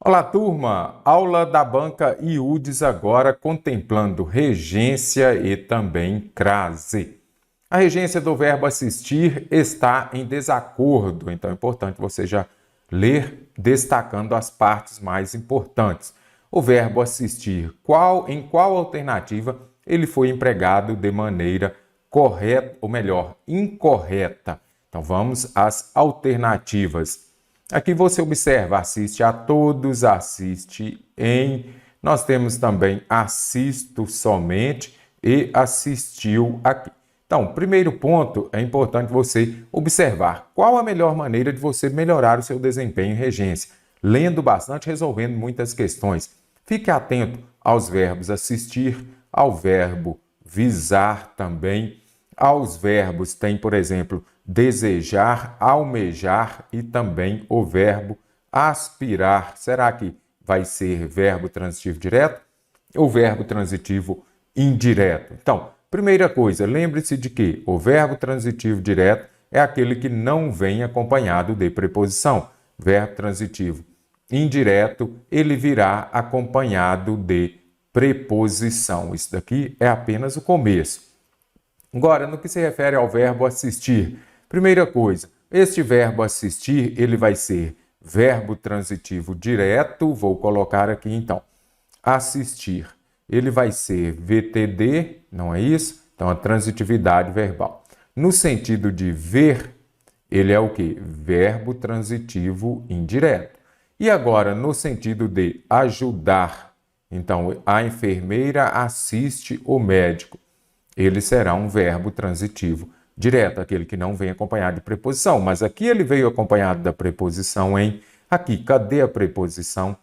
Olá, turma! Aula da banca IUDES agora contemplando regência e também crase. A regência do verbo assistir está em desacordo, então é importante você já ler destacando as partes mais importantes. O verbo assistir, em qual alternativa ele foi empregado de maneira correta, ou melhor, incorreta. Então vamos às alternativas. Aqui você observa, assiste a todos, assiste em. Nós temos também assisto somente e assistiu aqui. Então, primeiro ponto, é importante você observar qual a melhor maneira de você melhorar o seu desempenho em regência, lendo bastante, resolvendo muitas questões. Fique atento aos verbos assistir, ao verbo visar também, aos verbos tem, por exemplo, desejar, almejar e também o verbo aspirar. Será que vai ser verbo transitivo direto ou verbo transitivo indireto? Então, primeira coisa, lembre-se de que o verbo transitivo direto é aquele que não vem acompanhado de preposição. Verbo transitivo indireto, ele virá acompanhado de preposição. Isso daqui é apenas o começo. Agora, no que se refere ao verbo assistir, primeira coisa, este verbo assistir, ele vai ser verbo transitivo direto, vou colocar aqui então, assistir. Ele vai ser VTD, não é isso? Então, a transitividade verbal. No sentido de ver, ele é o quê? Verbo transitivo indireto. E agora, no sentido de ajudar, então, a enfermeira assiste o médico. Ele será um verbo transitivo direto, aquele que não vem acompanhado de preposição. Mas aqui ele veio acompanhado da preposição em. Aqui, cadê a preposição?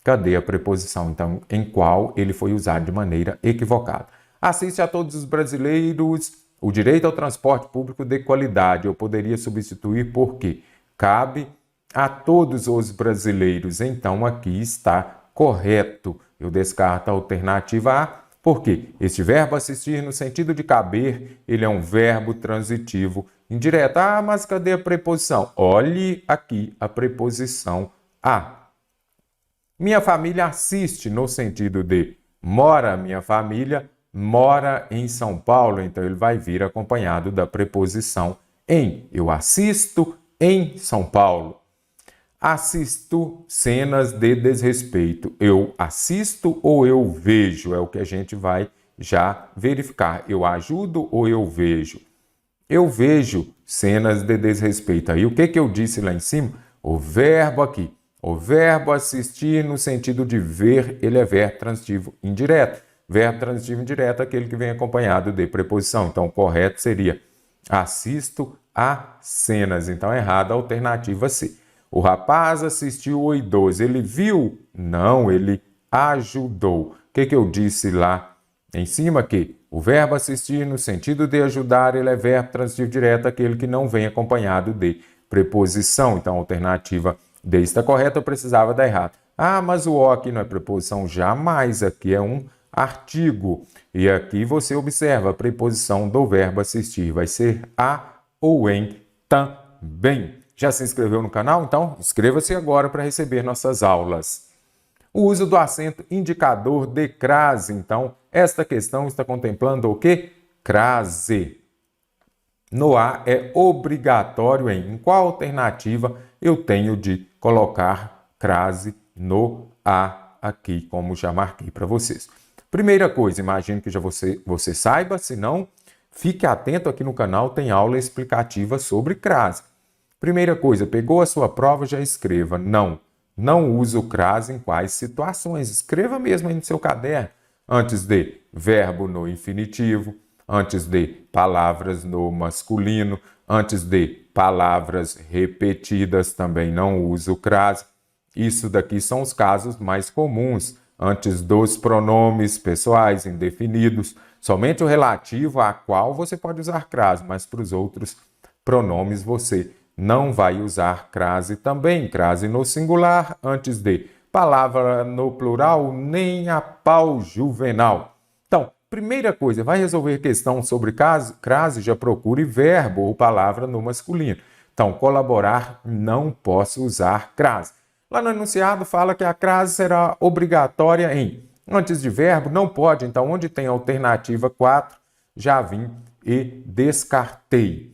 Cadê a preposição? Então, em qual ele foi usado de maneira equivocada. Assiste a todos os brasileiros o direito ao transporte público de qualidade. Eu poderia substituir por quê? Cabe a todos os brasileiros. Então, aqui está correto. Eu descarto a alternativa A. Por quê? Este verbo assistir, no sentido de caber, ele é um verbo transitivo indireto. Ah, mas cadê a preposição? Olhe aqui a preposição a. Minha família assiste, no sentido de mora minha família, mora em São Paulo. Então, ele vai vir acompanhado da preposição em. Eu assisto em São Paulo. Assisto cenas de desrespeito. Eu assisto ou eu vejo? É o que a gente vai já verificar. Eu ajudo ou eu vejo? Eu vejo cenas de desrespeito. Aí o que eu disse lá em cima? O verbo aqui. O verbo assistir no sentido de ver, ele é verbo transitivo indireto. Verbo transitivo indireto é aquele que vem acompanhado de preposição. Então, o correto seria assisto a cenas. Então, errado a alternativa C. O rapaz assistiu o idoso. Ele viu? Não, ele ajudou. O que eu disse lá em cima? Que o verbo assistir, no sentido de ajudar, ele é verbo transitivo direto, aquele que não vem acompanhado de preposição. Então, a alternativa D está correta, eu precisava dar errado. Ah, mas o O aqui não é preposição? Jamais. Aqui é um artigo. E aqui você observa a preposição do verbo assistir. Vai ser a ou em também. Já se inscreveu no canal? Então, inscreva-se agora para receber nossas aulas. O uso do acento indicador de crase. Então, esta questão está contemplando o quê? Crase. No A é obrigatório em. Em qual alternativa eu tenho de colocar crase no A aqui, como já marquei para vocês? Primeira coisa, imagino que já você saiba, se não, fique atento aqui no canal, tem aula explicativa sobre crase. Primeira coisa, pegou a sua prova, já escreva. Não uso crase em quais situações? Escreva mesmo aí no seu caderno. Antes de verbo no infinitivo, antes de palavras no masculino, antes de palavras repetidas, também não uso crase. Isso daqui são os casos mais comuns. Antes dos pronomes pessoais indefinidos, somente o relativo a qual você pode usar crase, mas para os outros pronomes você não vai usar crase também. Crase no singular, antes de palavra no plural, nem a pau juvenal. Então, primeira coisa, vai resolver questão sobre crase, já procure verbo ou palavra no masculino. Então, colaborar, não posso usar crase. Lá no enunciado fala que a crase será obrigatória em antes de verbo, não pode. Então, onde tem a alternativa 4, já vim e descartei.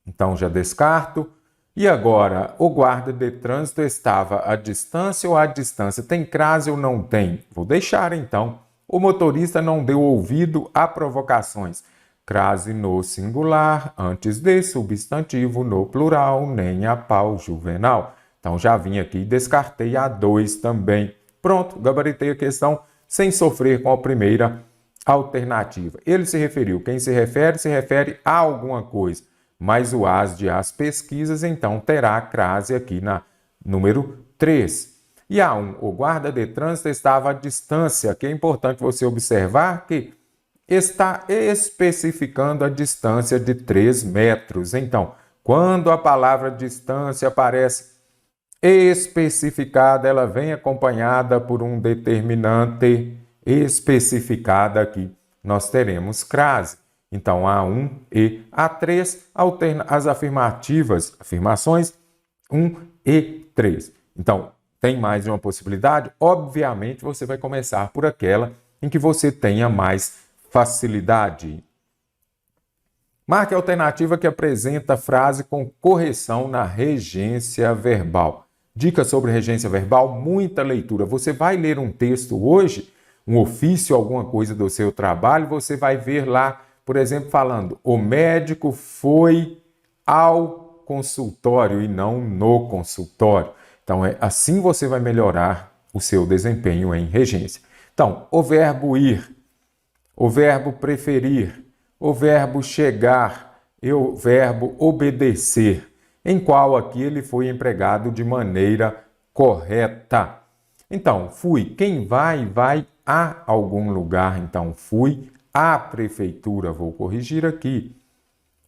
Então, já descarto. E agora, o guarda de trânsito estava à distância ou à distância? Tem crase ou não tem? Vou deixar, então. O motorista não deu ouvido a provocações. Crase no singular, antes de substantivo no plural, nem a pau juvenal. Então, já vim aqui e descartei a 2 também. Pronto, gabaritei a questão sem sofrer com a primeira alternativa. Ele se referiu. Quem se refere a alguma coisa. Mas o as de as pesquisas, então, terá a crase aqui na número 3. E a 1, o guarda de trânsito estava à distância, que é importante você observar que está especificando a distância de 3 metros. Então, quando a palavra distância aparece especificada, ela vem acompanhada por um determinante especificada aqui. Nós teremos crase. Então, A1 e A3 alterna as afirmações 1 e 3. Então, tem mais de uma possibilidade? Obviamente, você vai começar por aquela em que você tenha mais facilidade. Marque a alternativa que apresenta a frase com correção na regência verbal. Dica sobre regência verbal, muita leitura. Você vai ler um texto hoje, um ofício, alguma coisa do seu trabalho, você vai ver lá, por exemplo, falando, o médico foi ao consultório e não no consultório. Então, assim você vai melhorar o seu desempenho em regência. Então, o verbo ir, o verbo preferir, o verbo chegar e o verbo obedecer, em qual aqui ele foi empregado de maneira correta. Então, fui. Quem vai a algum lugar. Então, fui à prefeitura. Vou corrigir aqui.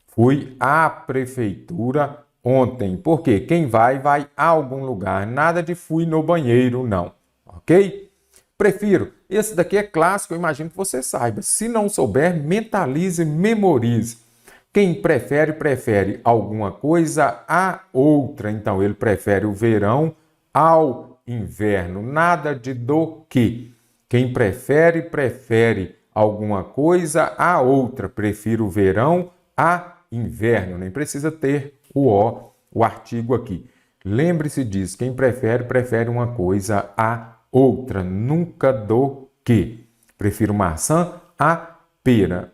Fui à prefeitura ontem. Por quê? Quem vai a algum lugar. Nada de fui no banheiro, não. Ok? Prefiro. Esse daqui é clássico, eu imagino que você saiba. Se não souber, mentalize, memorize. Quem prefere alguma coisa a outra. Então, ele prefere o verão ao inverno. Nada de do que. Quem prefere alguma coisa a outra. Prefiro o verão a inverno. Nem precisa ter o artigo aqui. Lembre-se disso. Quem prefere uma coisa a outra. Nunca do que. Prefiro maçã a pera.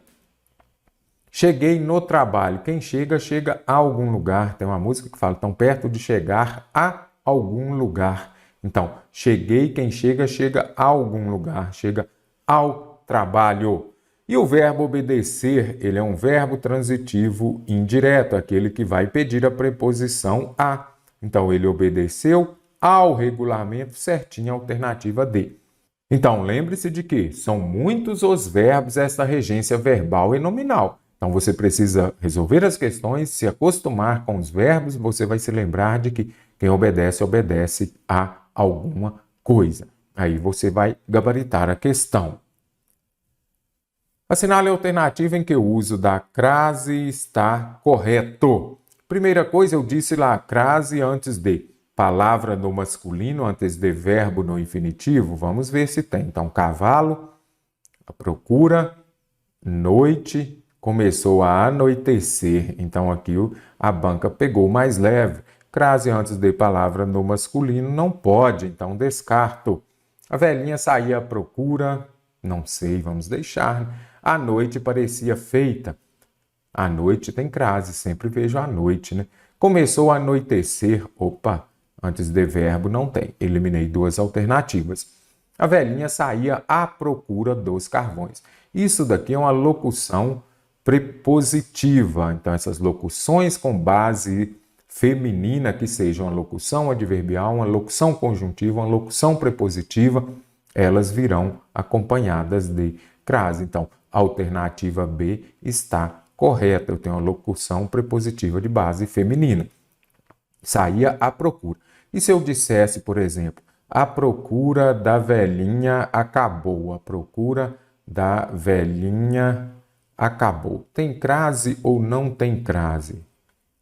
Cheguei no trabalho. Quem chega a algum lugar. Tem uma música que fala, tão perto de chegar a algum lugar. Então, cheguei, quem chega a algum lugar. Chega ao trabalho. E o verbo obedecer, ele é um verbo transitivo indireto, aquele que vai pedir a preposição a. Então, ele obedeceu ao regulamento certinho, alternativa D. Então, lembre-se de que são muitos os verbos essa regência verbal e nominal. Então, você precisa resolver as questões, se acostumar com os verbos, você vai se lembrar de que quem obedece a alguma coisa. Aí você vai gabaritar a questão. Assinale a alternativa em que o uso da crase está correto. Primeira coisa, eu disse lá, crase antes de palavra no masculino, antes de verbo no infinitivo. Vamos ver se tem. Então, cavalo, a procura, noite, começou a anoitecer. Então, aqui a banca pegou mais leve. Crase antes de palavra no masculino não pode, então descarto. A velhinha saía à procura, não sei, vamos deixar. A noite parecia feita. A noite tem crase, sempre vejo a noite, né? Começou a anoitecer, opa, antes de verbo não tem. Eliminei 2 alternativas. A velhinha saía à procura dos carvões. Isso daqui é uma locução prepositiva. Então, essas locuções com base feminina, que sejam uma locução adverbial, uma locução conjuntiva, uma locução prepositiva, elas virão acompanhadas de crase. Então, a alternativa B está correta. Eu tenho uma locução prepositiva de base feminina. Saía à procura. E se eu dissesse, por exemplo, a procura da velhinha acabou. A procura da velhinha acabou. Tem crase ou não tem crase?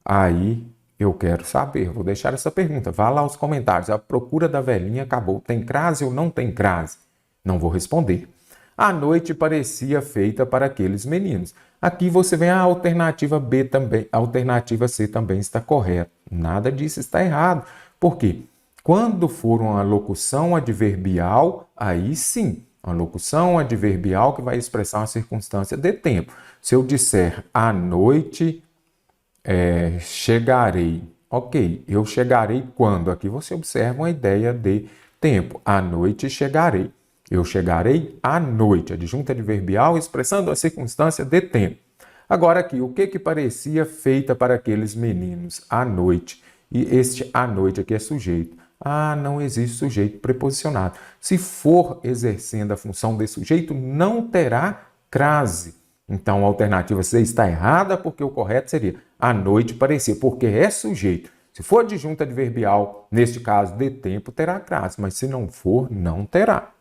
Aí Eu quero saber, vou deixar essa pergunta. Vá lá aos comentários. A procura da velhinha acabou. Tem crase ou não tem crase? Não vou responder. A noite parecia feita para aqueles meninos. Aqui você vê a alternativa B também, a alternativa C também está correta. Nada disso está errado. Por quê? Quando for uma locução adverbial, aí sim, uma locução adverbial que vai expressar uma circunstância de tempo. Se eu disser à noite chegarei, ok, eu chegarei quando? Aqui você observa uma ideia de tempo. À noite chegarei. Eu chegarei à noite, adjunto adverbial expressando a circunstância de tempo. Agora aqui, o que parecia feita para aqueles meninos? À noite. E este à noite aqui é sujeito. Ah, não existe sujeito preposicionado. Se for exercendo a função de sujeito, não terá crase. Então, a alternativa C está errada, porque o correto seria à noite parecia, porque é sujeito. Se for adjunto adverbial, neste caso de tempo, terá crase, mas se não for, não terá.